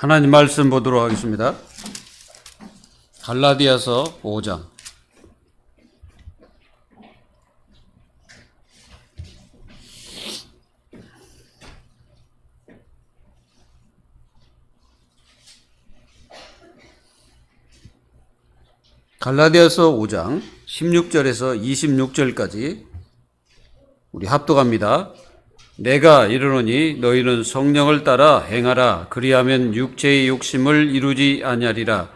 하나님 말씀 보도록 하겠습니다. 갈라디아서 5장. 갈라디아서 5장 16절에서 26절까지 우리 합독합니다. 내가 이르노니 너희는 성령을 따라 행하라. 그리하면 육체의 욕심을 이루지 아니하리라.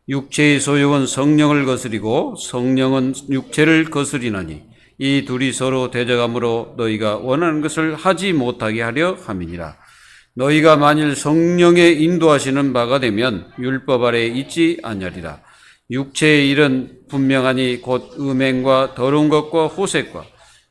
육체의 소욕은 성령을 거스리고 성령은 육체를 거스리나니 이 둘이 서로 대적함으로 너희가 원하는 것을 하지 못하게 하려 함이니라. 너희가 만일 성령의 인도하시는 바가 되면 율법 아래 있지 아니하리라. 육체의 일은 분명하니 곧 음행과 더러운 것과 호색과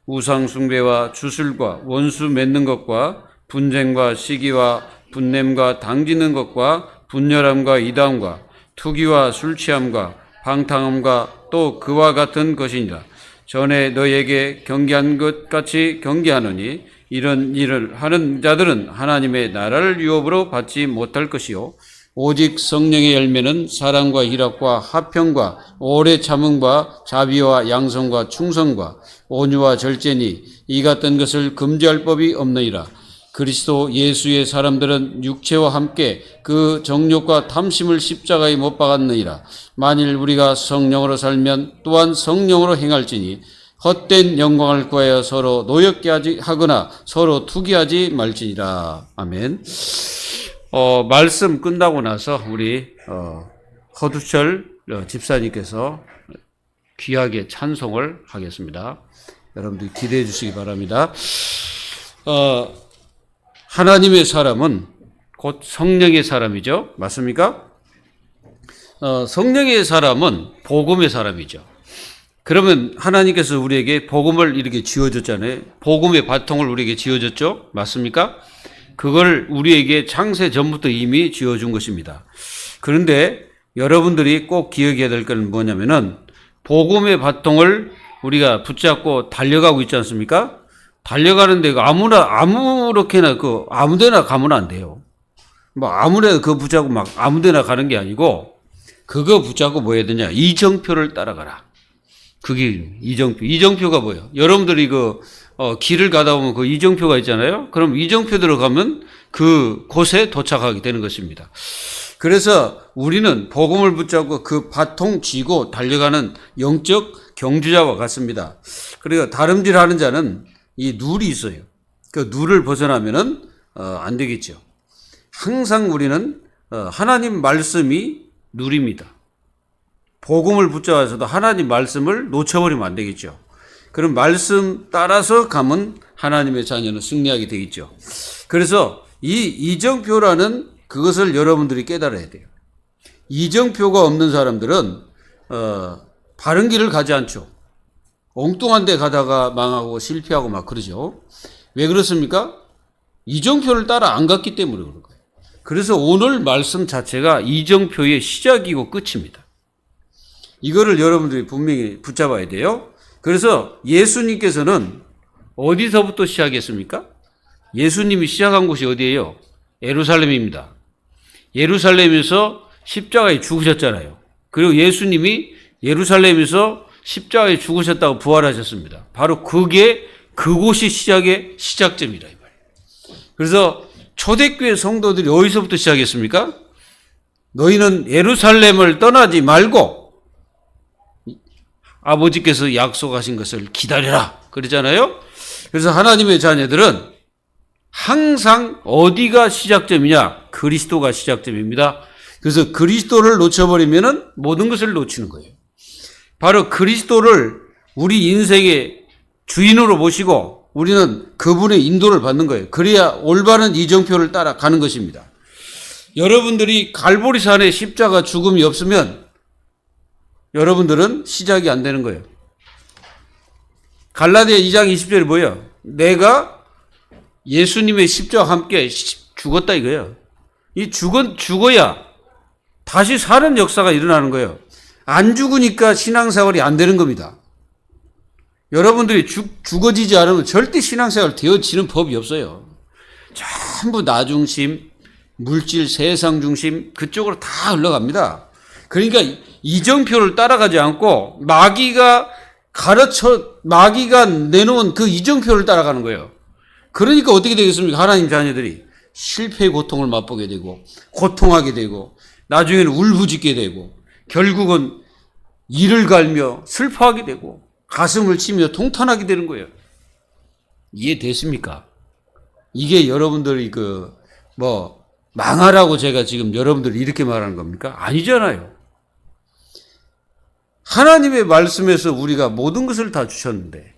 우상 숭배와 주술과 원수 맺는 것과 분쟁과 시기와 분냄과 당지는 것과 분열함과 이담과 투기와 술취함과 방탕함과 또 그와 같은 것이니라. 전에 너희에게 경계한 것 같이 경계하노니 이런 일을 하는 자들은 하나님의 나라를 유업으로 받지 못할 것이요 오직 성령의 열매는 사랑과 희락과 화평과 오래 참음과 자비와 양성과 충성과 온유와 절제니 이 같은 것을 금지할 법이 없느니라. 그리스도 예수의 사람들은 육체와 함께 그 정욕과 탐심을 십자가에 못 박았느니라. 만일 우리가 성령으로 살면 또한 성령으로 행할지니 헛된 영광을 구하여 서로 노엽게 하거나 서로 투기하지 말지니라. 아멘. 말씀 끝나고 나서 우리 허두철 집사님께서 귀하게 찬송을 하겠습니다. 여러분들 기대해 주시기 바랍니다. 하나님의 사람은 곧 성령의 사람이죠. 맞습니까? 성령의 사람은 복음의 사람이죠. 그러면 하나님께서 우리에게 복음을 이렇게 지어줬잖아요. 복음의 바통을 우리에게 지어줬죠. 맞습니까? 그걸 우리에게 창세 전부터 이미 지어준 것입니다. 그런데 여러분들이 꼭 기억해야 될 건 뭐냐면은 복음의 바통을 우리가 붙잡고 달려가고 있지 않습니까? 달려가는데 아무렇게나 아무데나 가면 안 돼요. 뭐 아무데나 그거 붙잡고 막 아무데나 가는 게 아니고 그거 붙잡고 뭐 해야 되냐? 이정표를 따라가라. 그게 이정표. 이정표가 뭐예요? 여러분들이 길을 가다 보면 그 이정표가 있잖아요. 그럼 이정표대로 가면 그 곳에 도착하게 되는 것입니다. 그래서 우리는 복음을 붙잡고 그 바통 쥐고 달려가는 영적 경주자와 같습니다. 그리고 다름질하는 자는 이 눌이 있어요. 그 눌을 벗어나면은 안 되겠죠. 항상 우리는 하나님 말씀이 눌입니다. 복음을 붙잡아서도 하나님 말씀을 놓쳐버리면 안 되겠죠. 그럼 말씀 따라서 가면 하나님의 자녀는 승리하게 되겠죠. 그래서 이 이정표라는 그것을 여러분들이 깨달아야 돼요. 이정표가 없는 사람들은 바른 길을 가지 않죠. 엉뚱한 데 가다가 망하고 실패하고 막 그러죠. 왜 그렇습니까? 이정표를 따라 안 갔기 때문에 그런 거예요. 그래서 오늘 말씀 자체가 이정표의 시작이고 끝입니다. 이거를 여러분들이 분명히 붙잡아야 돼요. 그래서 예수님께서는 어디서부터 시작했습니까? 예수님이 시작한 곳이 어디예요? 예루살렘입니다. 예루살렘에서 십자가에 죽으셨잖아요. 그리고 예수님이 예루살렘에서 십자가에 죽으셨다고 부활하셨습니다. 바로 그곳이 시작점이라 이 말이에요. 그래서 초대교회 성도들이 어디서부터 시작했습니까? 너희는 예루살렘을 떠나지 말고 아버지께서 약속하신 것을 기다려라 그러잖아요. 그래서 하나님의 자녀들은 항상 어디가 시작점이냐? 그리스도가 시작점입니다. 그래서 그리스도를 놓쳐버리면은 모든 것을 놓치는 거예요. 바로 그리스도를 우리 인생의 주인으로 모시고 우리는 그분의 인도를 받는 거예요. 그래야 올바른 이정표를 따라가는 것입니다. 여러분들이 갈보리산에 십자가 죽음이 없으면 여러분들은 시작이 안 되는 거예요. 갈라디아 2장 20절이 뭐예요? 내가 예수님의 십자와 함께 죽었다 이거예요. 이 죽어야 다시 사는 역사가 일어나는 거예요. 안 죽으니까 신앙생활이 안 되는 겁니다. 여러분들이 죽어지지 않으면 절대 신앙생활 되어지는 법이 없어요. 전부 나중심, 물질, 세상 중심 그쪽으로 다 흘러갑니다. 그러니까 이정표를 따라가지 않고 마귀가 내놓은 그 이정표를 따라가는 거예요. 그러니까 어떻게 되겠습니까? 하나님 자녀들이 실패의 고통을 맛보게 되고 고통하게 되고 나중에는 울부짖게 되고 결국은 이를 갈며 슬퍼하게 되고 가슴을 치며 통탄하게 되는 거예요. 이해됐습니까? 이게 여러분들이 망하라고 제가 지금 여러분들 이렇게 말하는 겁니까? 아니잖아요. 하나님의 말씀에서 우리가 모든 것을 다 주셨는데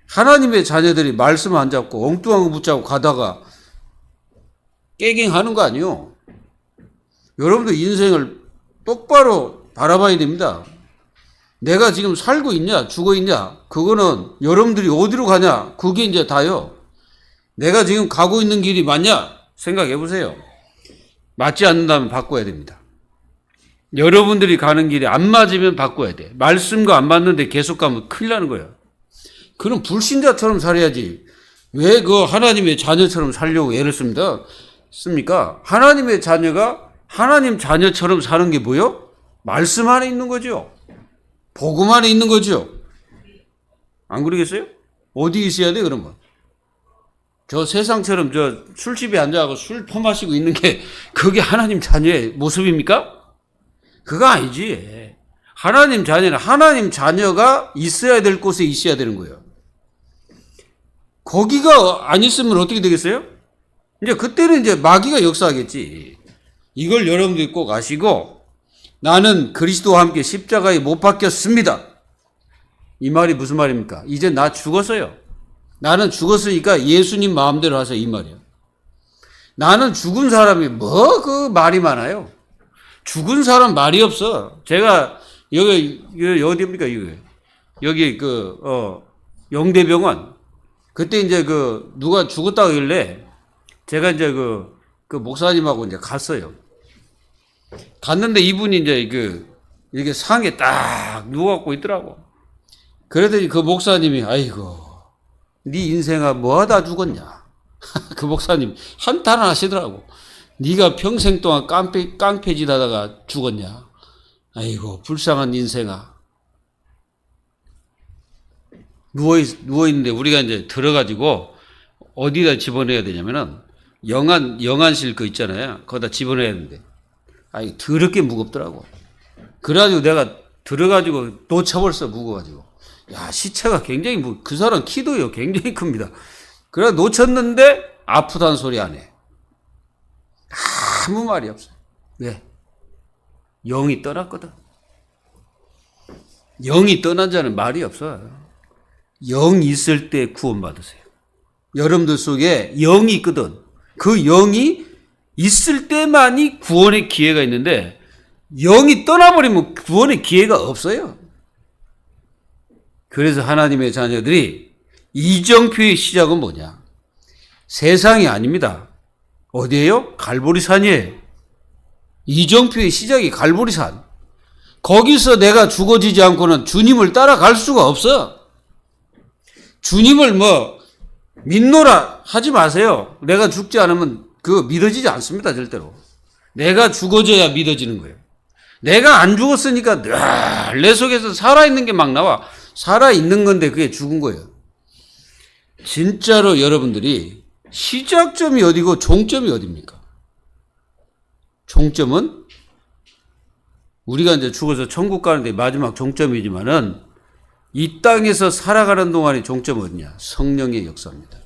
하나님의 자녀들이 말씀 안 잡고 엉뚱한 거 붙잡고 가다가 깨갱하는 거 아니에요. 여러분들 인생을 똑바로 바라봐야 됩니다. 내가 지금 살고 있냐 죽어 있냐 그거는 여러분들이 어디로 가냐 그게 이제 다요. 내가 지금 가고 있는 길이 맞냐 생각해 보세요. 맞지 않는다면 바꿔야 됩니다. 여러분들이 가는 길이 안 맞으면 바꿔야 돼. 말씀과 안 맞는데 계속 가면 큰일 나는 거예요. 그럼 불신자처럼 살아야지. 왜 그 하나님의 자녀처럼 살려고 애를 씁니까? 하나님의 자녀가 하나님 자녀처럼 사는 게 뭐요? 말씀 안에 있는 거죠. 복음 안에 있는 거죠. 안 그러겠어요? 어디 있어야 돼 그러면? 저 세상처럼 저 술집에 앉아서 술 퍼마시고 있는 게 그게 하나님 자녀의 모습입니까? 그거 아니지. 하나님 자녀는 하나님 자녀가 있어야 될 곳에 있어야 되는 거예요. 거기가 안 있으면 어떻게 되겠어요? 이제 그때는 이제 마귀가 역사하겠지. 이걸 여러분들이 꼭 아시고 나는 그리스도와 함께 십자가에 못 박혔습니다. 이 말이 무슨 말입니까? 이제 나 죽었어요. 나는 죽었으니까 예수님 마음대로 하세요. 이 말이에요. 나는 죽은 사람이 뭐 그 말이 많아요. 죽은 사람 말이 없어. 제가 여기 어디입니까? 여기 영대병원 그때 이제 누가 죽었다고 하길래 제가 이제 그 목사님하고 이제 갔어요. 갔는데 이분이 이제 이렇게 상에 딱 누워갖고 있더라고. 그러더니 그 목사님이 아이고 네 인생아 뭐하다 죽었냐. 그 목사님 한탄을 하시더라고. 네가 평생 동안 깡패짓 하다가 죽었냐. 아이고 불쌍한 인생아. 누워있는데 우리가 이제 들어가지고 어디다 집어넣어야 되냐면은 영안실 그 있잖아요. 거기다 집어넣어야 되는데 아이 더럽게 무겁더라고. 그래가지고 내가 들어가지고 놓쳐버렸어. 무거워가지고. 야 시체가 굉장히 그 사람 키도요 굉장히 큽니다. 그래 놓쳤는데 아프다는 소리 안 해. 아무 말이 없어. 왜? 영이 떠났거든. 영이 떠난 자는 말이 없어요. 영이 있을 때 구원받으세요. 여러분들 속에 영이 있거든. 그 영이 있을 때만이 구원의 기회가 있는데 영이 떠나버리면 구원의 기회가 없어요. 그래서 하나님의 자녀들이 이정표의 시작은 뭐냐? 세상이 아닙니다. 어디예요? 갈보리산이에요. 이정표의 시작이 갈보리산. 거기서 내가 죽어지지 않고는 주님을 따라갈 수가 없어. 주님을 믿노라 하지 마세요. 내가 죽지 않으면 그거 믿어지지 않습니다. 절대로. 내가 죽어져야 믿어지는 거예요. 내가 안 죽었으니까 늘 내 속에서 살아있는 게 막 나와. 살아있는 건데 그게 죽은 거예요. 진짜로 여러분들이 시작점이 어디고 종점이 어디입니까? 종점은 우리가 이제 죽어서 천국 가는데 마지막 종점이지만은 이 땅에서 살아가는 동안의 종점은 어디냐? 성령의 역사입니다.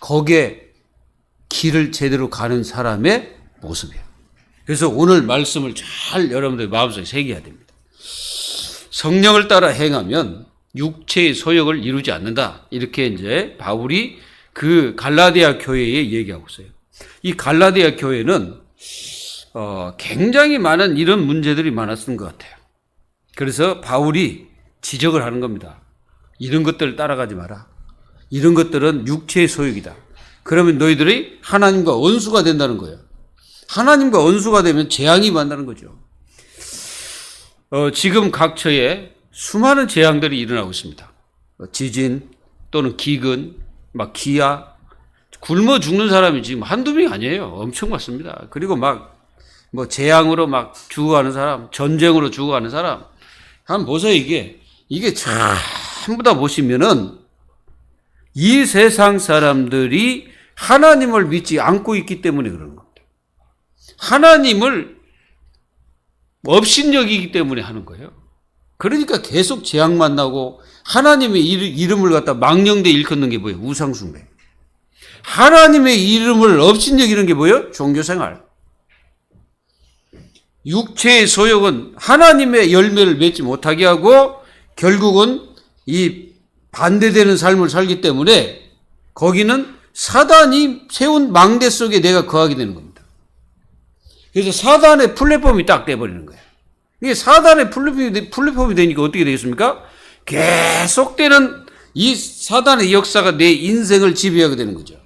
거기에 길을 제대로 가는 사람의 모습이에요. 그래서 오늘 말씀을 잘 여러분들 마음속에 새겨야 됩니다. 성령을 따라 행하면 육체의 소욕을 이루지 않는다. 이렇게 이제 바울이 그 갈라디아 교회에 얘기하고 있어요. 이 갈라디아 교회는 굉장히 많은 이런 문제들이 많았던 것 같아요. 그래서 바울이 지적을 하는 겁니다. 이런 것들을 따라가지 마라. 이런 것들은 육체의 소욕이다. 그러면 너희들이 하나님과 원수가 된다는 거예요. 하나님과 원수가 되면 재앙이 만나는 거죠. 지금 각처에 수많은 재앙들이 일어나고 있습니다. 지진 또는 기근, 기아, 굶어 죽는 사람이 지금 한두 명이 아니에요. 엄청 많습니다. 그리고 막 뭐 재앙으로 막 죽어가는 사람, 전쟁으로 죽어가는 사람. 한번 보세요, 이게 전부 다 보시면은 이 세상 사람들이 하나님을 믿지 않고 있기 때문에 그런 겁니다. 하나님을 업신여기기 때문에 하는 거예요. 그러니까 계속 재앙만 나고 하나님의 이름을 갖다 망령되이 일컫는 게 뭐예요? 우상숭배. 하나님의 이름을 업신여기는 게 뭐예요? 종교생활. 육체의 소욕은 하나님의 열매를 맺지 못하게 하고 결국은 이 반대되는 삶을 살기 때문에 거기는 사단이 세운 망대 속에 내가 거하게 되는 겁니다. 그래서 사단의 플랫폼이 딱 돼버리는 거예요. 이게 사단의 플랫폼이 되니까 어떻게 되겠습니까? 계속되는 이 사단의 역사가 내 인생을 지배하게 되는 거죠.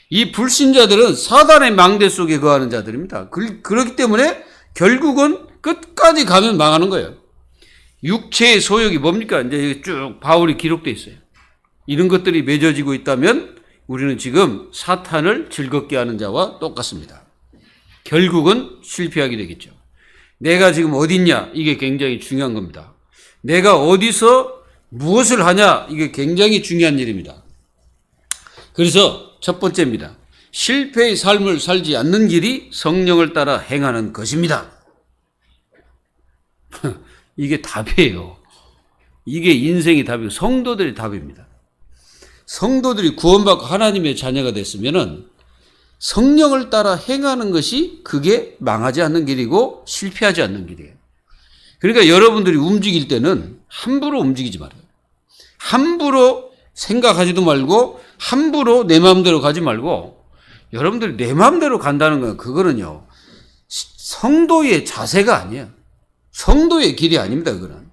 이 불신자들은 사단의 망대 속에 거하는 자들입니다. 그렇기 때문에 결국은 끝까지 가면 망하는 거예요. 육체의 소욕이 뭡니까? 이제 쭉 바울이 기록되어 있어요. 이런 것들이 맺어지고 있다면 우리는 지금 사탄을 즐겁게 하는 자와 똑같습니다. 결국은 실패하게 되겠죠. 내가 지금 어디 있냐? 이게 굉장히 중요한 겁니다. 내가 어디서 무엇을 하냐? 이게 굉장히 중요한 일입니다. 그래서 첫 번째입니다. 실패의 삶을 살지 않는 길이 성령을 따라 행하는 것입니다. 이게 답이에요. 이게 인생의 답이고 성도들의 답입니다. 성도들이 구원받고 하나님의 자녀가 됐으면은 성령을 따라 행하는 것이 그게 망하지 않는 길이고 실패하지 않는 길이에요. 그러니까 여러분들이 움직일 때는 함부로 움직이지 말아요. 함부로 생각하지도 말고 함부로 내 마음대로 가지 말고 여러분들이 내 마음대로 간다는 건 그거는요. 성도의 자세가 아니에요. 성도의 길이 아닙니다. 그거는.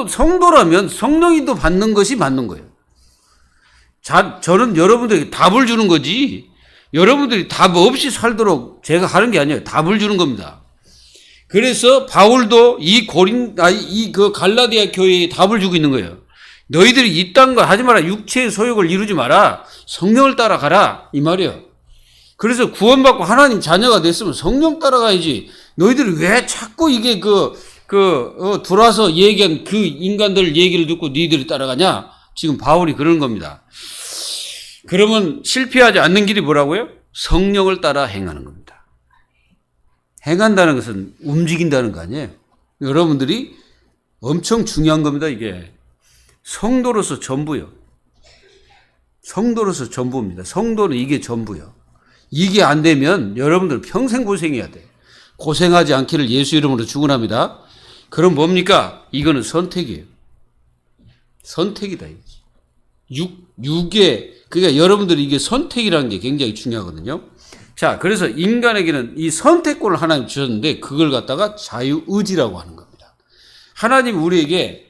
성도라면 성령인도 받는 것이 맞는 거예요. 저는 여러분들에게 답을 주는 거지 여러분들이 답 없이 살도록 제가 하는 게 아니에요. 답을 주는 겁니다. 그래서 바울도 그 갈라디아 교회에 답을 주고 있는 거예요. 너희들이 이딴 거 하지 마라. 육체의 소욕을 이루지 마라. 성령을 따라가라. 이 말이에요. 그래서 구원받고 하나님 자녀가 됐으면 성령 따라가야지. 너희들이 왜 자꾸 이게 들어와서 얘기한 그 인간들 얘기를 듣고 너희들이 따라가냐? 지금 바울이 그러는 겁니다. 그러면 실패하지 않는 길이 뭐라고요? 성령을 따라 행하는 겁니다. 행한다는 것은 움직인다는 거 아니에요. 여러분들이 엄청 중요한 겁니다. 이게. 성도로서 전부요. 성도로서 전부입니다. 성도는 이게 전부요. 이게 안 되면 여러분들 평생 고생해야 돼요. 고생하지 않기를 예수 이름으로 축원합니다. 그럼 뭡니까? 이거는 선택이에요. 선택이다. 그러니까 여러분들이 이게 선택이라는 게 굉장히 중요하거든요. 자, 그래서 인간에게는 이 선택권을 하나님 주셨는데 그걸 갖다가 자유의지라고 하는 겁니다. 하나님 우리에게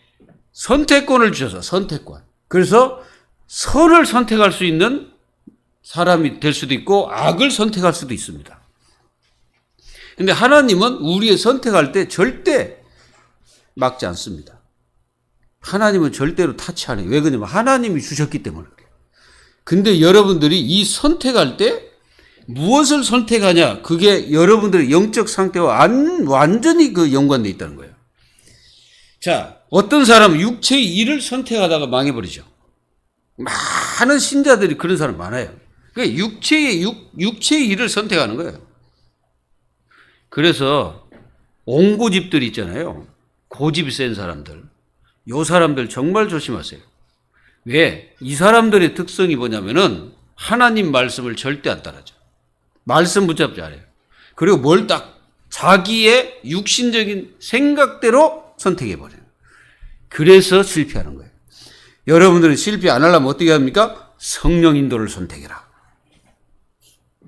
선택권을 주셔서 선택권. 그래서 선을 선택할 수 있는 사람이 될 수도 있고 악을 선택할 수도 있습니다. 그런데 하나님은 우리의 선택할 때 절대 막지 않습니다. 하나님은 절대로 타치 안 해요. 왜 그러냐면 하나님이 주셨기 때문에 그래요. 근데 여러분들이 이 선택할 때 무엇을 선택하냐? 그게 여러분들의 영적 상태와 완전히 연관되어 있다는 거예요. 자, 어떤 사람은 육체의 일을 선택하다가 망해버리죠. 많은 신자들이 그런 사람 많아요. 그러니까 육체의 일을 선택하는 거예요. 그래서 옹고집들이 있잖아요. 고집이 센 사람들. 요 사람들 정말 조심하세요. 왜? 이 사람들의 특성이 뭐냐면은 하나님 말씀을 절대 안 따라죠. 말씀 붙잡지 않아요. 그리고 뭘 딱 자기의 육신적인 생각대로 선택해버려요. 그래서 실패하는 거예요. 여러분들은 실패 안 하려면 어떻게 합니까? 성령 인도를 선택해라.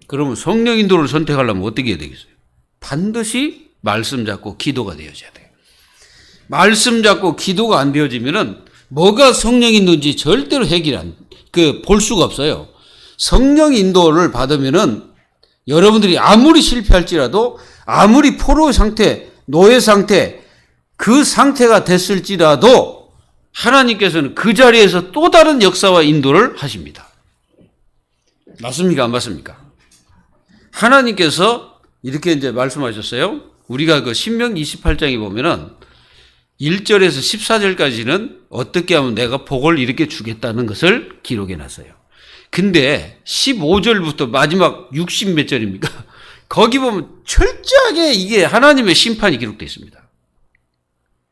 그러면 성령 인도를 선택하려면 어떻게 해야 되겠어요? 반드시 말씀 잡고 기도가 되어져야 돼요. 말씀 잡고 기도가 안 되어지면은 뭐가 성령 인도인지 절대로 볼 수가 없어요. 성령 인도를 받으면은 여러분들이 아무리 실패할지라도 아무리 포로 상태, 노예 상태, 그 상태가 됐을지라도 하나님께서는 그 자리에서 또 다른 역사와 인도를 하십니다. 맞습니까? 안 맞습니까? 하나님께서 이렇게 이제 말씀하셨어요. 우리가 그 신명기 28장에 보면은 1절에서 14절까지는 어떻게 하면 내가 복을 이렇게 주겠다는 것을 기록해 놨어요. 근데 15절부터 마지막 60 몇 절입니까? 거기 보면 철저하게 이게 하나님의 심판이 기록되어 있습니다.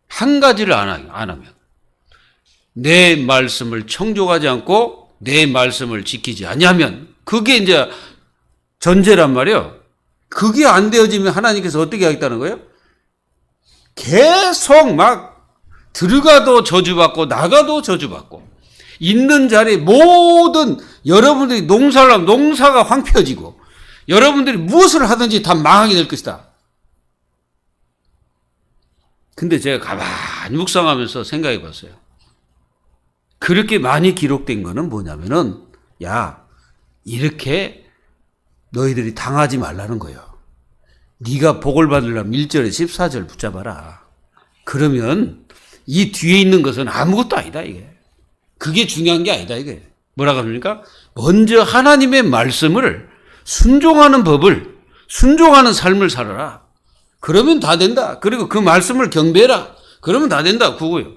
한 가지를 안 하면. 내 말씀을 청종하지 않고 내 말씀을 지키지 아니하면 그게 이제 전제란 말이에요. 그게 안 되어지면 하나님께서 어떻게 하겠다는 거예요? 계속 막 들어가도 저주받고 나가도 저주받고 있는 자리에 모든 여러분들이 농사를 하면 농사가 황폐해지고 여러분들이 무엇을 하든지 다 망하게 될 것이다. 근데 제가 가만히 묵상하면서 생각해 봤어요. 그렇게 많이 기록된 거는 뭐냐면은 야 이렇게 너희들이 당하지 말라는 거예요. 네가 복을 받으려면 1절에 14절 붙잡아라. 그러면 이 뒤에 있는 것은 아무것도 아니다 이게. 그게 중요한 게 아니다 이게. 뭐라고 합니까? 먼저 하나님의 말씀을 순종하는 법을 순종하는 삶을 살아라. 그러면 다 된다. 그리고 그 말씀을 경배해라. 그러면 다 된다. 그거요.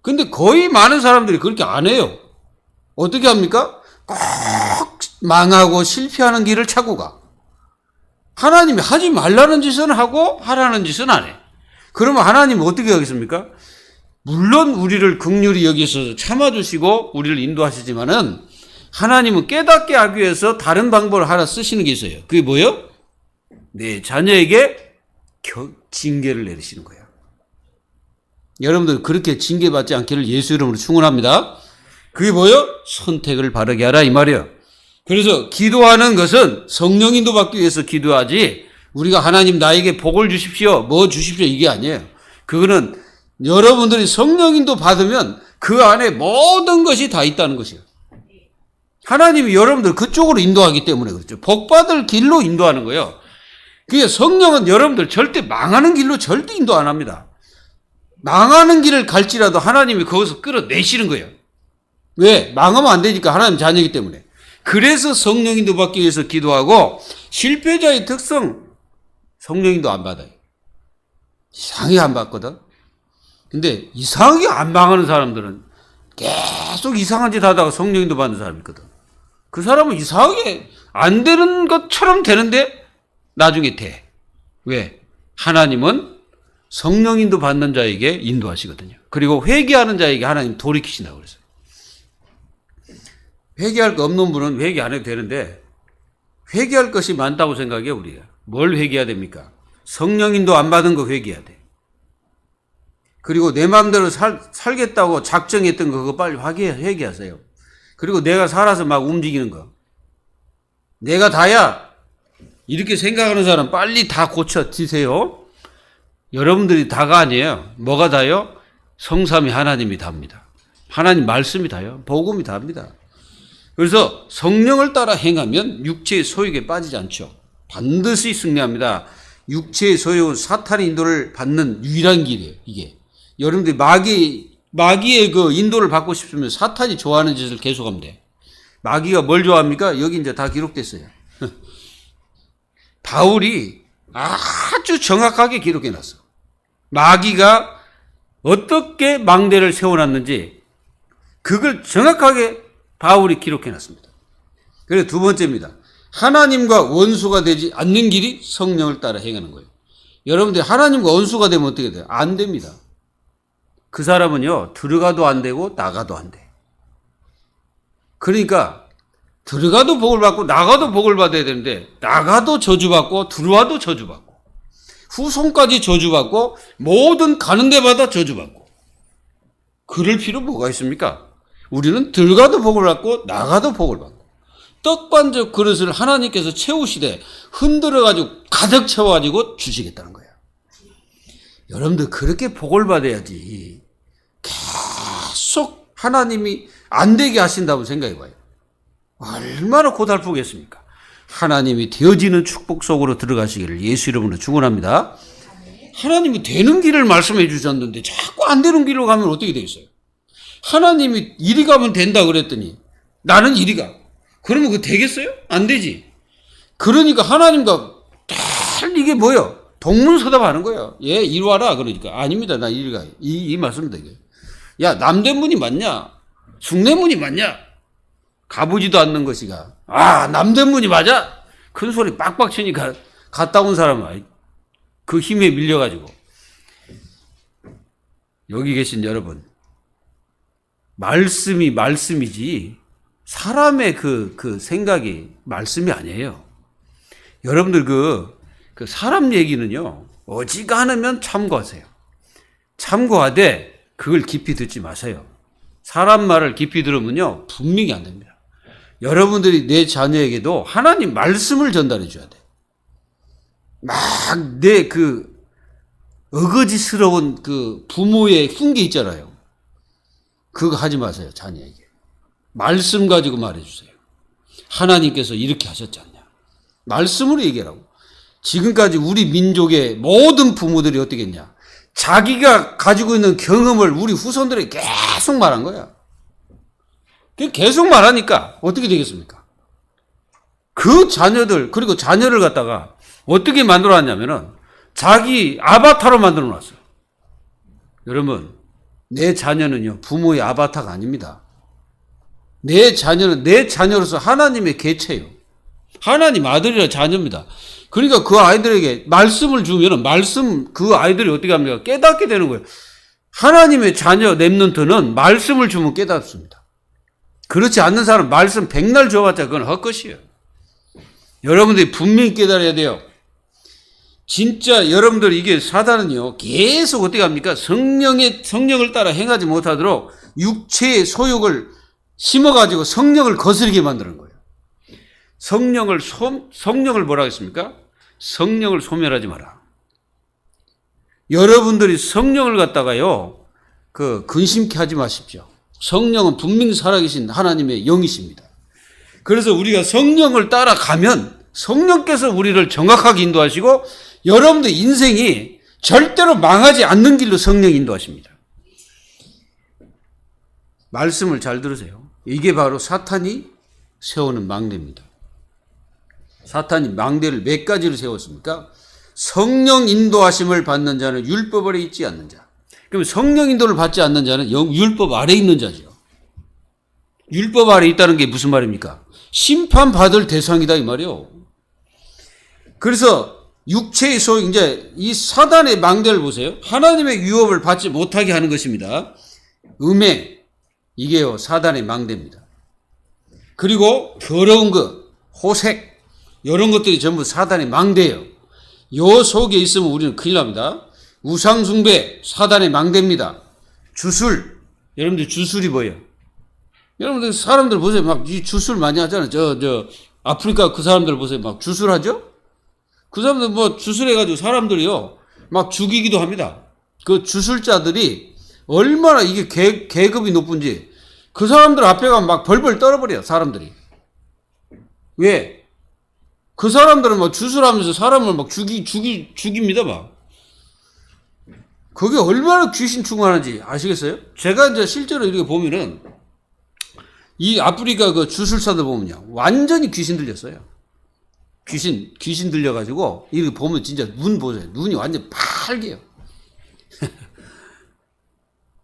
근데 거의 많은 사람들이 그렇게 안 해요. 어떻게 합니까? 꼭 망하고 실패하는 길을 찾고 가. 하나님이 하지 말라는 짓은 하고 하라는 짓은 안 해. 그러면 하나님은 어떻게 하겠습니까? 물론 우리를 긍휼히 여기서 참아주시고 우리를 인도하시지만은 하나님은 깨닫게 하기 위해서 다른 방법을 하나 쓰시는 게 있어요. 그게 뭐예요? 내 자녀에게 징계를 내리시는 거예요. 여러분들 그렇게 징계받지 않기를 예수 이름으로 축원합니다. 그게 뭐예요? 선택을 바르게 하라 이 말이에요. 그래서 기도하는 것은 성령 인도 받기 위해서 기도하지 우리가 하나님 나에게 복을 주십시오 뭐 주십시오 이게 아니에요. 그거는 여러분들이 성령 인도 받으면 그 안에 모든 것이 다 있다는 것이에요. 하나님이 여러분들 그쪽으로 인도하기 때문에 그렇죠. 복받을 길로 인도하는 거예요. 그게 성령은 여러분들 절대 망하는 길로 절대 인도 안 합니다. 망하는 길을 갈지라도 하나님이 거기서 끌어내시는 거예요. 왜? 망하면 안 되니까 하나님 자녀이기 때문에. 그래서 성령인도 받기 위해서 기도하고 실패자의 특성 성령인도 안 받아요. 이상하게 안 받거든. 근데 이상하게 안 망하는 사람들은 계속 이상한 짓 하다가 성령인도 받는 사람이 있거든. 그 사람은 이상하게 안 되는 것처럼 되는데 나중에 돼. 왜? 하나님은 성령인도 받는 자에게 인도하시거든요. 그리고 회개하는 자에게 하나님 돌이키신다고 그랬어요. 회개할 거 없는 분은 회개 안 해도 되는데 회개할 것이 많다고 생각해요. 우리가. 뭘 회개해야 됩니까? 성령인도 안 받은 거 회개해야 돼. 그리고 내 마음대로 살겠다고 작정했던 거 그거 빨리 회개하세요. 그리고 내가 살아서 막 움직이는 거. 내가 다야. 이렇게 생각하는 사람 빨리 다 고쳐지세요. 여러분들이 다가 아니에요. 뭐가 다요? 성삼위 하나님이 답니다. 하나님 말씀이 다요. 복음이 답니다. 그래서 성령을 따라 행하면 육체의 소욕에 빠지지 않죠. 반드시 승리합니다. 육체의 소욕은 사탄의 인도를 받는 유일한 길이에요. 이게. 여러분들이 마귀의 그 인도를 받고 싶으면 사탄이 좋아하는 짓을 계속하면 돼. 마귀가 뭘 좋아합니까? 여기 이제 다 기록됐어요. 바울이 아주 정확하게 기록해놨어. 마귀가 어떻게 망대를 세워놨는지 그걸 정확하게 바울이 기록해놨습니다. 그래서 두 번째입니다. 하나님과 원수가 되지 않는 길이 성령을 따라 행하는 거예요. 여러분들 하나님과 원수가 되면 어떻게 돼요? 안 됩니다. 그 사람은요 들어가도 안 되고 나가도 안 돼. 그러니까 들어가도 복을 받고 나가도 복을 받아야 되는데 나가도 저주받고 들어와도 저주받고 후손까지 저주받고 모든 가는 데마다 저주받고 그럴 필요 뭐가 있습니까? 우리는 들어가도 복을 받고 나가도 복을 받고 떡반죽 그릇을 하나님께서 채우시되 흔들어가지고 가득 채워가지고 주시겠다는 거예요. 여러분들 그렇게 복을 받아야지 계속 하나님이 안 되게 하신다고 생각해봐요. 얼마나 고달프겠습니까? 하나님이 되어지는 축복 속으로 들어가시기를 예수 이름으로 축원합니다. 하나님이 되는 길을 말씀해 주셨는데 자꾸 안 되는 길로 가면 어떻게 되겠어요? 하나님이 이리 가면 된다 그랬더니 나는 이리 가. 그러면 그거 되겠어요? 안 되지. 그러니까 하나님과 딱 이게 뭐요? 동문서답하는 거예요. 얘 이리 와라. 그러니까 아닙니다. 나 이리 가. 이 말씀 되게. 야, 남대문이 맞냐? 숭례문이 맞냐? 가보지도 않는 것이가. 아, 남대문이 맞아? 큰 소리 빡빡 치니까 갔다 온 사람은 그 힘에 밀려가지고. 여기 계신 여러분, 말씀이 말씀이지 사람의 그 생각이 말씀이 아니에요. 여러분들 그 사람 얘기는요, 어지간하면 참고하세요. 참고하되 그걸 깊이 듣지 마세요. 사람 말을 깊이 들으면요, 분명히 안 됩니다. 여러분들이 내 자녀에게도 하나님 말씀을 전달해 줘야 돼. 막 내 어거지스러운 그 부모의 훈계 있잖아요. 그거 하지 마세요, 자녀에게. 말씀 가지고 말해 주세요. 하나님께서 이렇게 하셨지 않냐. 말씀으로 얘기하라고. 지금까지 우리 민족의 모든 부모들이 어떻게 했냐. 자기가 가지고 있는 경험을 우리 후손들에게 계속 말한 거야. 계속 말하니까 어떻게 되겠습니까? 그 자녀들, 그리고 자녀를 갖다가 어떻게 만들어 놨냐면은 자기 아바타로 만들어 놨어요. 여러분, 내 자녀는요, 부모의 아바타가 아닙니다. 내 자녀는 내 자녀로서 하나님의 개체예요. 하나님 아들이라 자녀입니다. 그러니까 그 아이들에게 말씀을 주면은 그 아이들이 어떻게 합니까? 깨닫게 되는 거예요. 하나님의 자녀 렘넌트는 말씀을 주면 깨닫습니다. 그렇지 않는 사람은 말씀 백날 줘봤자 그건 헛것이에요. 여러분들이 분명히 깨달아야 돼요. 진짜 여러분들 이게 사단은요, 계속 어떻게 합니까? 성령을 따라 행하지 못하도록 육체의 소욕을 심어가지고 성령을 거스르게 만드는 거예요. 성령을 뭐라 했습니까? 성령을 소멸하지 마라. 여러분들이 성령을 갖다가요, 근심케 하지 마십시오. 성령은 분명히 살아계신 하나님의 영이십니다. 그래서 우리가 성령을 따라가면 성령께서 우리를 정확하게 인도하시고 여러분들 인생이 절대로 망하지 않는 길로 성령이 인도하십니다. 말씀을 잘 들으세요. 이게 바로 사탄이 세우는 망대입니다. 사탄이 망대를 몇 가지로 세웠습니까? 성령 인도하심을 받는 자는 율법 아래 있지 않는 자. 그럼 성령 인도를 받지 않는 자는 율법 아래 있는 자죠. 율법 아래 있다는 게 무슨 말입니까? 심판받을 대상이다 이 말이요. 그래서 육체의 소욕, 이제 이 사단의 망대를 보세요. 하나님의 유업을 받지 못하게 하는 것입니다. 음행, 이게요 사단의 망대입니다. 그리고 더러운 것, 호색, 이런 것들이 전부 사단의 망대예요. 요 속에 있으면 우리는 큰일 납니다. 우상숭배, 사단의 망대입니다. 주술, 여러분들 주술이 뭐예요? 여러분들 사람들 보세요. 막 이 주술 많이 하잖아요. 아프리카 그 사람들 보세요. 막 주술하죠? 그 사람들 뭐 주술해가지고 사람들이요, 막 죽이기도 합니다. 그 주술자들이 얼마나 이게 계급이 높은지 그 사람들 앞에 가면 막 벌벌 떨어버려요, 사람들이. 왜? 그 사람들은 막 주술하면서 사람을 막 죽입니다, 막. 그게 얼마나 귀신 충만한지 아시겠어요? 제가 이제 실제로 이렇게 보면은 이 아프리카 그 주술사들 보면요, 완전히 귀신 들렸어요. 귀신 들려가지고, 이렇게 보면 진짜 눈 보세요. 눈이 완전 빨개요.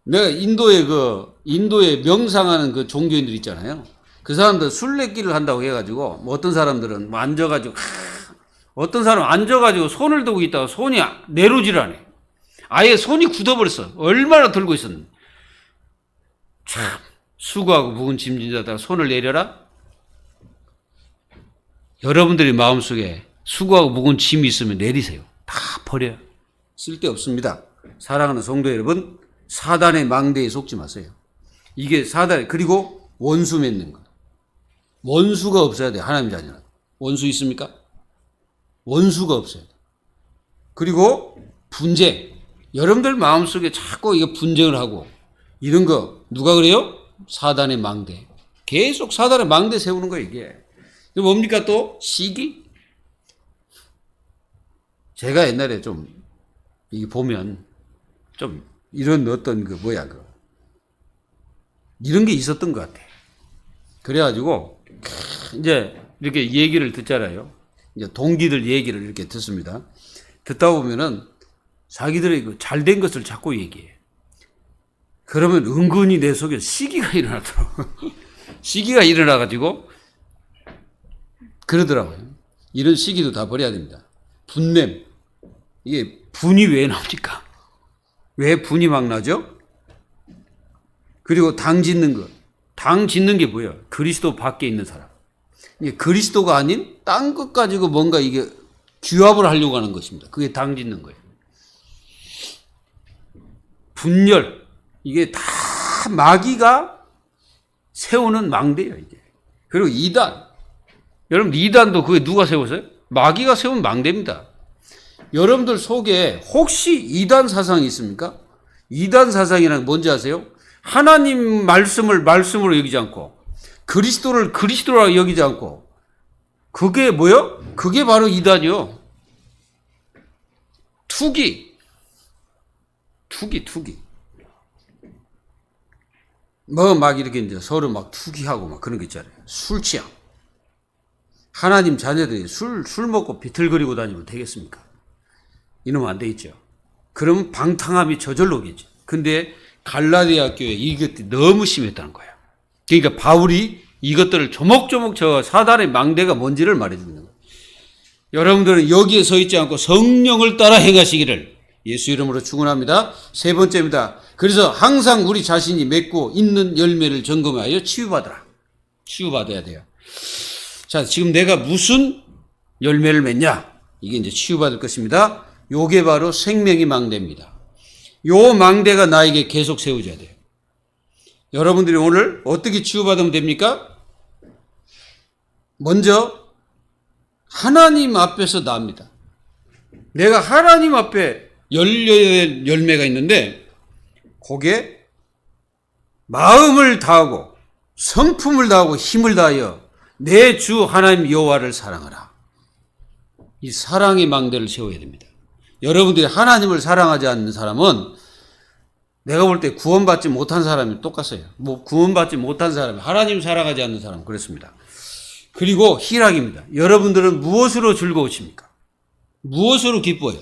내가 인도에 명상하는 그 종교인들 있잖아요. 그 사람들 순례길을 한다고 해가지고, 뭐 어떤 사람들은 뭐 앉아가지고, 어떤 사람은 앉아가지고 손을 들고 있다가 손이 내려오질 않아요. 아예 손이 굳어버렸어. 얼마나 들고 있었는데. 참, 수고하고 묵은 짐진자다가 손을 내려라? 여러분들의 마음속에 수고하고 묵은 짐이 있으면 내리세요. 다 버려요. 쓸데없습니다. 사랑하는 성도 여러분, 사단의 망대에 속지 마세요. 이게 그리고 원수 맺는 거. 원수가 없어야 돼요. 하나님 자녀는. 원수 있습니까? 원수가 없어야 돼요. 그리고 분쟁. 여러분들 마음속에 자꾸 이거 분쟁을 하고 이런 거 누가 그래요? 사단의 망대. 계속 사단의 망대 세우는 거예요, 이게. 뭡니까 또? 시기? 제가 옛날에 좀 이게 보면 좀 이런 어떤 이런 게 있었던 것 같아. 그래가지고 이제 이렇게 얘기를 듣잖아요. 이제 동기들 얘기를 이렇게 듣습니다. 듣다 보면은 자기들의 잘된 것을 자꾸 얘기해. 그러면 은근히 내 속에 시기가 일어나더라고요. 시기가 일어나가지고 그러더라고요. 이런 시기도 다 버려야 됩니다. 분냄. 이게 분이 왜 나옵니까? 왜 분이 막 나죠? 그리고 당 짓는 것. 당 짓는 게 뭐예요? 그리스도 밖에 있는 사람. 이게 그리스도가 아닌 딴 것 가지고 뭔가 이게 규합을 하려고 하는 것입니다. 그게 당 짓는 거예요. 분열. 이게 다 마귀가 세우는 망대예요, 이게. 그리고 이단. 여러분, 이단도 그게 누가 세웠어요? 마귀가 세운 망대입니다. 여러분들 속에 혹시 이단 사상이 있습니까? 이단 사상이란 뭔지 아세요? 하나님 말씀을 말씀으로 여기지 않고 그리스도를 그리스도라 여기지 않고 그게 뭐요? 그게 바로 이단이요. 투기. 뭐 막 이렇게 이제 서로 막 투기하고 막 그런 게 있잖아요. 술 취향. 하나님 자녀들이 술 먹고 비틀거리고 다니면 되겠습니까? 이러면 안 되겠죠. 그러면 방탕함이 저절로 오겠죠. 근데 갈라디아 교회 이것들이 너무 심했다는 거예요. 그러니까 바울이 이것들을 조목조목 저 사단의 망대가 뭔지를 말해주는 거예요. 여러분들은 여기에 서 있지 않고 성령을 따라 행하시기를 예수 이름으로 축원합니다. 세 번째입니다. 그래서 항상 우리 자신이 맺고 있는 열매를 점검하여 치유받아라. 치유받아야 돼요. 자, 지금 내가 무슨 열매를 맺냐? 이게 이제 치유받을 것입니다. 요게 바로 생명의 망대입니다. 요 망대가 나에게 계속 세워져야 돼요. 여러분들이 오늘 어떻게 치유받으면 됩니까? 먼저 하나님 앞에서 납니다. 내가 하나님 앞에 열려야 될 열매가 있는데 거기에 마음을 다하고 성품을 다하고 힘을 다하여 내 주 하나님 여호와를 사랑하라. 이 사랑의 망대를 세워야 됩니다. 여러분들이 하나님을 사랑하지 않는 사람은 내가 볼 때 구원받지 못한 사람이 똑같아요. 뭐 구원받지 못한 사람이 하나님 사랑하지 않는 사람 그렇습니다. 그리고 희락입니다. 여러분들은 무엇으로 즐거우십니까? 무엇으로 기뻐요?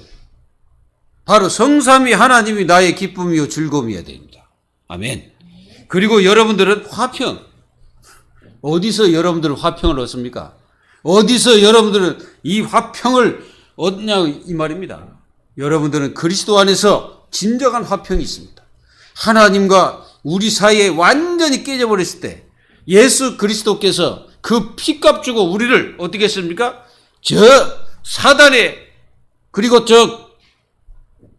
바로 성삼위 하나님이 나의 기쁨이요 즐거움이어야 됩니다. 아멘. 그리고 여러분들은 화평. 어디서 여러분들은 화평을 얻습니까? 어디서 여러분들은 이 화평을 얻냐 이 말입니다. 여러분들은 그리스도 안에서 진정한 화평이 있습니다. 하나님과 우리 사이에 완전히 깨져버렸을 때 예수 그리스도께서 그 피값 주고 우리를 어떻게 했습니까? 저 사단의 그리고 저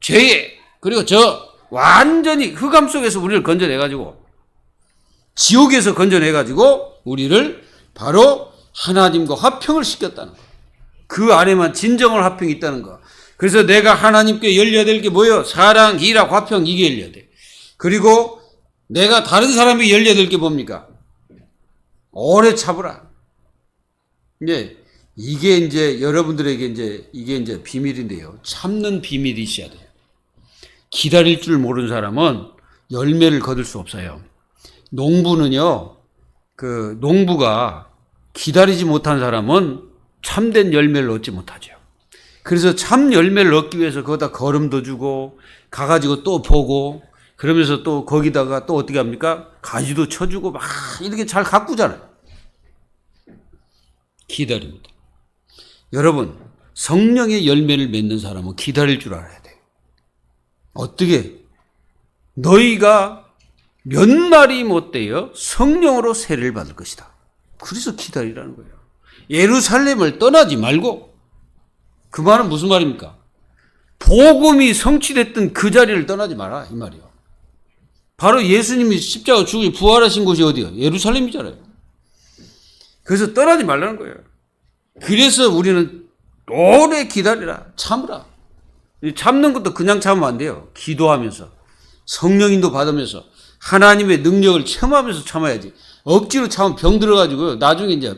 죄의 그리고 저 완전히 흑암 속에서 우리를 건져내가지고 지옥에서 건져내가지고 우리를 바로 하나님과 화평을 시켰다는 거. 그 안에만 진정한 화평이 있다는 거. 그래서 내가 하나님께 열려야 될 게 뭐예요? 사랑, 희락, 화평 이게 열려야 돼. 그리고 내가 다른 사람에게 열려야 될 게 뭡니까? 오래 참으라. 이게 이제 여러분들에게 이게 이제 비밀인데요. 참는 비밀이 있어야 돼요. 기다릴 줄 모르는 사람은 열매를 거둘 수 없어요. 농부는요, 농부가 기다리지 못한 사람은 참된 열매를 얻지 못하죠. 그래서 참 열매를 얻기 위해서 거기다 거름도 주고, 가가지고 또 보고, 그러면서 또 거기다가 또 어떻게 합니까? 가지도 쳐주고 막 이렇게 잘 가꾸잖아요. 기다립니다. 여러분, 성령의 열매를 맺는 사람은 기다릴 줄 알아야 돼요. 어떻게? 너희가 몇 날이 못되어 성령으로 세례를 받을 것이다. 그래서 기다리라는 거예요. 예루살렘을 떠나지 말고. 그 말은 무슨 말입니까? 복음이 성취됐던 그 자리를 떠나지 마라 이 말이요. 바로 예수님이 십자가 죽으시고 부활하신 곳이 어디요? 예루살렘이잖아요. 그래서 떠나지 말라는 거예요. 그래서 우리는 오래 기다리라. 참으라. 참는 것도 그냥 참으면 안 돼요. 기도하면서 성령인도 받으면서 하나님의 능력을 체험하면서 참아야지. 억지로 참으면 병 들어가지고 나중에 이제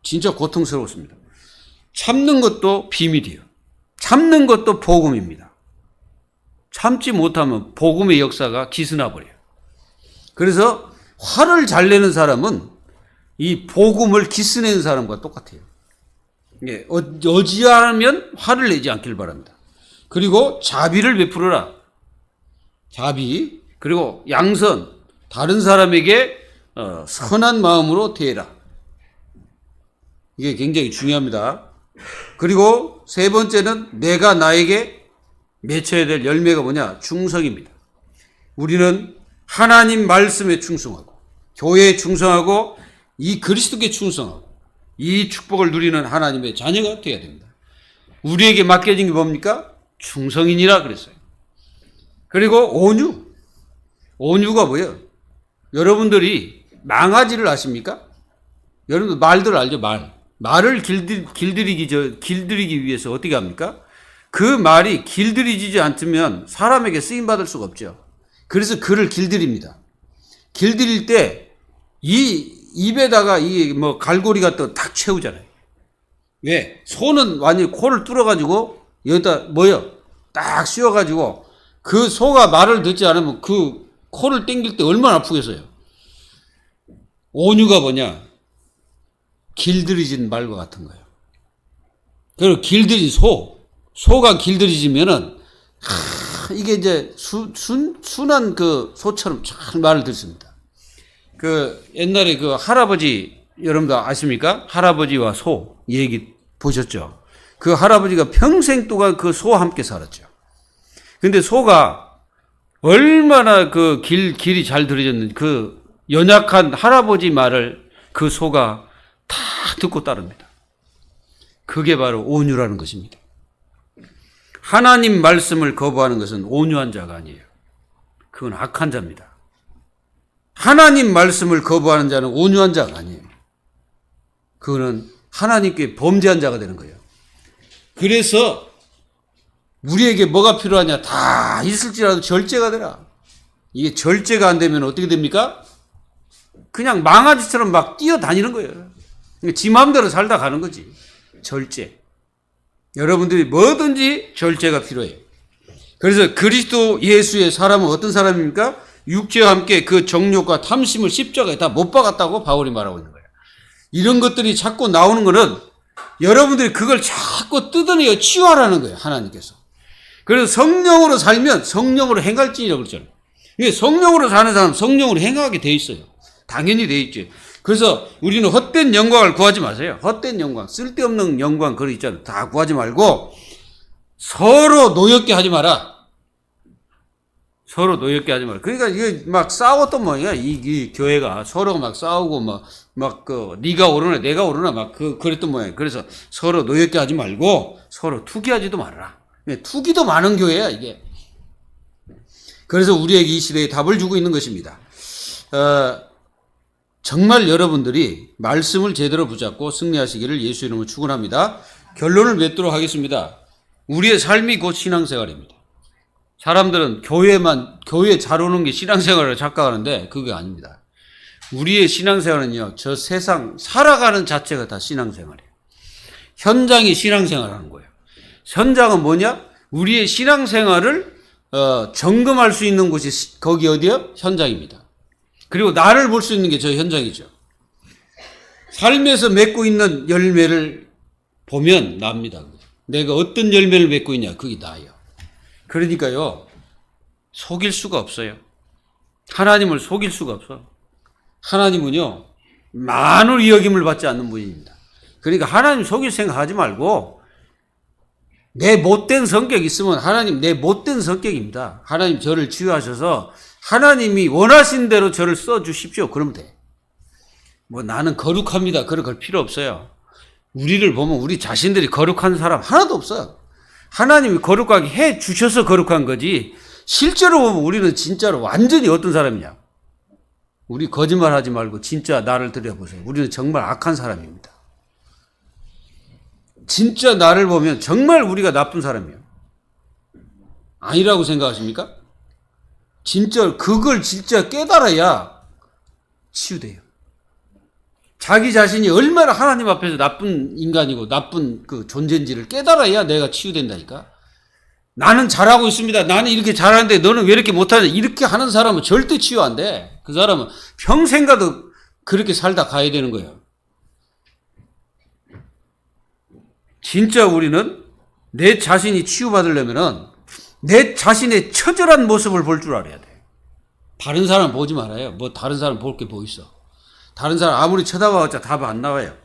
진짜 고통스러웠습니다. 참는 것도 비밀이에요. 참는 것도 복음입니다. 참지 못하면 복음의 역사가 기스나 버려요. 그래서 화를 잘 내는 사람은 이 복음을 기스내는 사람과 똑같아요. 예, 어지하면 화를 내지 않길 바랍니다. 그리고 자비를 베풀어라. 자비. 그리고 양선. 다른 사람에게 선한 마음으로 대해라. 이게 굉장히 중요합니다. 그리고 세 번째는 내가 나에게 맺혀야 될 열매가 뭐냐? 충성입니다. 우리는 하나님 말씀에 충성하고 교회에 충성하고 이 그리스도께 충성하고 이 축복을 누리는 하나님의 자녀가 되어야 됩니다. 우리에게 맡겨진 게 뭡니까? 충성인이라 그랬어요. 그리고 온유. 온유가 뭐예요? 여러분들이 망아지를 아십니까? 여러분들 말들 알죠? 말을 길들이기 위해서 어떻게 합니까? 그 말이 길들이지 않으면 사람에게 쓰임받을 수가 없죠. 그래서 그를 길들입니다. 길들일 때 이 입에다가 이 뭐 갈고리가 또 탁 채우잖아요. 왜? 소는 완전히 코를 뚫어가지고 여기다 뭐요? 딱 씌워가지고 그 소가 말을 듣지 않으면 그 코를 당길 때 얼마나 아프겠어요. 온유가 뭐냐? 길들이진 말과 같은 거예요. 그리고 길들인 소가 길들이지면은 이게 이제 순한 그 소처럼 잘 말을 듣습니다. 그 옛날에 그 할아버지 여러분들 아십니까? 할아버지와 소 얘기 보셨죠? 그 할아버지가 평생 동안 그 소와 함께 살았죠. 근데 소가 얼마나 그 길이 잘 들어졌는지 그 연약한 할아버지 말을 그 소가 다 듣고 따릅니다. 그게 바로 온유라는 것입니다. 하나님 말씀을 거부하는 것은 온유한 자가 아니에요. 그건 악한 자입니다. 하나님 말씀을 거부하는 자는 온유한 자가 아니에요. 그거는 하나님께 범죄한 자가 되는 거예요. 그래서 우리에게 뭐가 필요하냐? 다 있을지라도 절제가 되라. 이게 절제가 안 되면 어떻게 됩니까? 그냥 망아지처럼 막 뛰어다니는 거예요. 지 마음대로 살다 가는 거지. 절제. 여러분들이 뭐든지 절제가 필요해요. 그래서 그리스도 예수의 사람은 어떤 사람입니까? 육체와 함께 그 정욕과 탐심을 십자가에 다 못 박았다고 바울이 말하고 있는 거예요. 이런 것들이 자꾸 나오는 거는 여러분들이 그걸 자꾸 뜯어내어 치유하라는 거예요. 하나님께서. 그래서 성령으로 살면 성령으로 행할지니라고 그러잖아요. 성령으로 사는 사람은 성령으로 행하게 돼 있어요. 당연히 돼 있죠. 그래서 우리는 헛된 영광을 구하지 마세요. 헛된 영광, 쓸데없는 영광 그거 있잖아요. 다 구하지 말고 서로 노엽게 하지 마라. 서로 노엽게 하지 마라. 그러니까 이게 막 싸웠던 모양이야. 이 교회가 서로 막 싸우고 막 네가 오르나 내가 오르나 막 그랬던 모양이야. 그래서 서로 노엽게 하지 말고 서로 투기하지도 말아라. 투기도 많은 교회야 이게. 그래서 우리에게 이 시대에 답을 주고 있는 것입니다. 정말 여러분들이 말씀을 제대로 붙잡고 승리하시기를 예수 이름으로 축원합니다. 결론을 맺도록 하겠습니다. 우리의 삶이 곧 신앙생활입니다. 사람들은 교회 잘 오는 게 신앙생활을 착각하는데 그게 아닙니다. 우리의 신앙생활은요, 저 세상 살아가는 자체가 다 신앙생활이에요. 현장이 신앙생활하는 거예요. 현장은 뭐냐? 우리의 신앙생활을 점검할 수 있는 곳이 거기 어디요? 현장입니다. 그리고 나를 볼 수 있는 게 저 현장이죠. 삶에서 맺고 있는 열매를 보면 납니다. 내가 어떤 열매를 맺고 있냐, 그게 나예요. 그러니까요, 속일 수가 없어요. 하나님을 속일 수가 없어. 하나님은요, 만물 여김을 받지 않는 분입니다. 그러니까 하나님 속일 생각하지 말고 내 못된 성격 있으면 하나님 내 못된 성격입니다. 하나님 저를 치유하셔서 하나님이 원하신 대로 저를 써주십시오. 그러면 돼. 뭐 나는 거룩합니다. 그럴 필요 없어요. 우리를 보면 우리 자신들이 거룩한 사람 하나도 없어요. 하나님이 거룩하게 해 주셔서 거룩한 거지. 실제로 보면 우리는 진짜로 완전히 어떤 사람이냐. 우리 거짓말 하지 말고 진짜 나를 들여보세요. 우리는 정말 악한 사람입니다. 진짜 나를 보면 정말 우리가 나쁜 사람이에요. 아니라고 생각하십니까? 그걸 진짜 깨달아야 치유돼요. 자기 자신이 얼마나 하나님 앞에서 나쁜 인간이고 나쁜 그 존재인지를 깨달아야 내가 치유된다니까. 나는 잘하고 있습니다. 나는 이렇게 잘하는데 너는 왜 이렇게 못하냐. 이렇게 하는 사람은 절대 치유 안 돼. 그 사람은 평생 가도 그렇게 살다 가야 되는 거예요. 진짜 우리는 내 자신이 치유받으려면은 내 자신의 처절한 모습을 볼 줄 알아야 돼. 다른 사람 보지 말아요. 뭐 다른 사람 볼 게 뭐 있어. 다른 사람 아무리 쳐다봐봤자 답 안 나와요.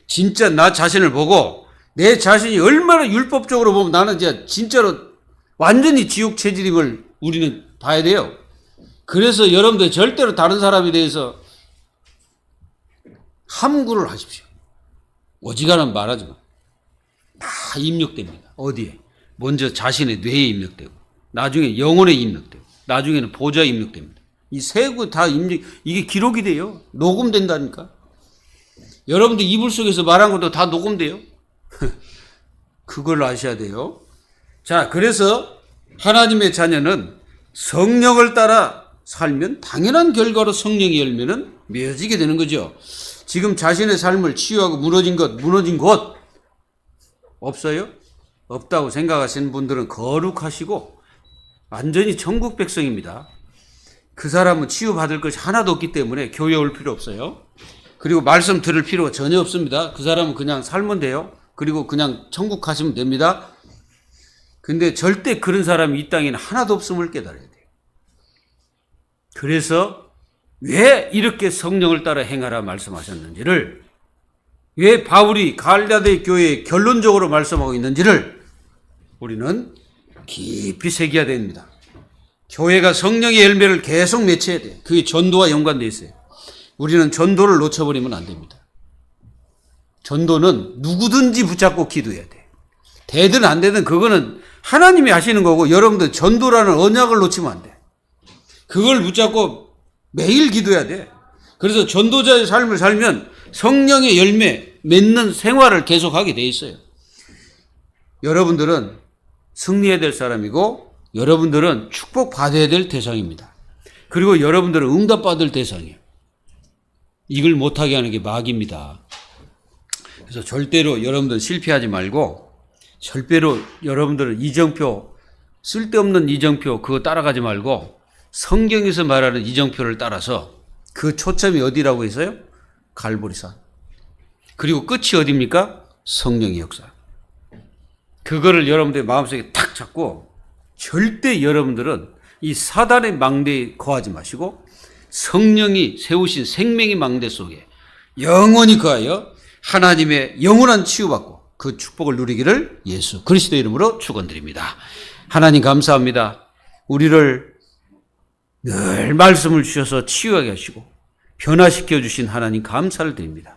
진짜 나 자신을 보고 내 자신이 얼마나 율법적으로 보면 나는 이제 진짜로 완전히 지옥 체질임을 우리는 봐야 돼요. 그래서 여러분들 절대로 다른 사람에 대해서 함구를 하십시오. 어지간하면 말하지 마. 다 입력됩니다. 어디에? 먼저 자신의 뇌에 입력되고, 나중에 영혼에 입력되고, 나중에는 보좌에 입력됩니다. 이 세구 다 이게 기록이 돼요. 녹음된다니까. 여러분들 이불 속에서 말한 것도 다 녹음돼요. 그걸 아셔야 돼요. 자, 그래서 하나님의 자녀는 성령을 따라 살면 당연한 결과로 성령의 열매는 맺어지게 되는 거죠. 지금 자신의 삶을 치유하고 무너진 곳 없어요? 없다고 생각하시는 분들은 거룩하시고 완전히 천국 백성입니다. 그 사람은 치유받을 것이 하나도 없기 때문에 교회 올 필요 없어요. 그리고 말씀 들을 필요가 전혀 없습니다. 그 사람은 그냥 살면 돼요. 그리고 그냥 천국 가시면 됩니다. 근데 절대 그런 사람이 이 땅에는 하나도 없음을 깨달아야 돼요. 그래서 왜 이렇게 성령을 따라 행하라 말씀하셨는지를, 왜 바울이 갈라디아 교회에 결론적으로 말씀하고 있는지를 우리는 깊이 새겨야 됩니다. 교회가 성령의 열매를 계속 맺혀야 돼요. 그게 전도와 연관되어 있어요. 우리는 전도를 놓쳐버리면 안 됩니다. 전도는 누구든지 붙잡고 기도해야 돼. 되든 안 되든 그거는 하나님이 하시는 거고, 여러분들 전도라는 언약을 놓치면 안 돼. 그걸 붙잡고 매일 기도해야 돼. 그래서 전도자의 삶을 살면 성령의 열매 맺는 생활을 계속하게 돼 있어요. 여러분들은 승리해야 될 사람이고, 여러분들은 축복받아야 될 대상입니다. 그리고 여러분들은 응답받을 대상이에요. 이걸 못하게 하는 게 마귀입니다. 그래서 절대로 여러분들 실패하지 말고, 절대로 여러분들은 이정표, 쓸데없는 이정표 그거 따라가지 말고 성경에서 말하는 이정표를 따라서, 그 초점이 어디라고 해서요? 갈보리산. 그리고 끝이 어디입니까? 성령의 역사. 그거를 여러분들의 마음속에 탁 잡고, 절대 여러분들은 이 사단의 망대에 거하지 마시고 성령이 세우신 생명의 망대 속에 영원히 거하여 하나님의 영원한 치유받고 그 축복을 누리기를 예수 그리스도 이름으로 축원드립니다. 하나님 감사합니다. 우리를 늘 말씀을 주셔서 치유하게 하시고 변화시켜 주신 하나님 감사를 드립니다.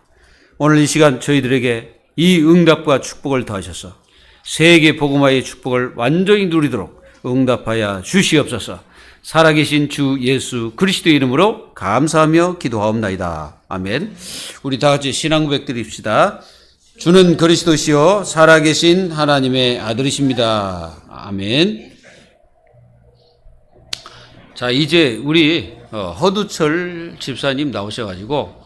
오늘 이 시간 저희들에게 이 응답과 축복을 더하셔서 세계 복음화의 축복을 완전히 누리도록 응답하여 주시옵소서. 살아계신 주 예수 그리스도 이름으로 감사하며 기도하옵나이다. 아멘. 우리 다 같이 신앙 고백 드립시다. 주는 그리스도시요 살아계신 하나님의 아들이십니다. 아멘. 자, 이제 우리 허두철 집사님 나오셔가지고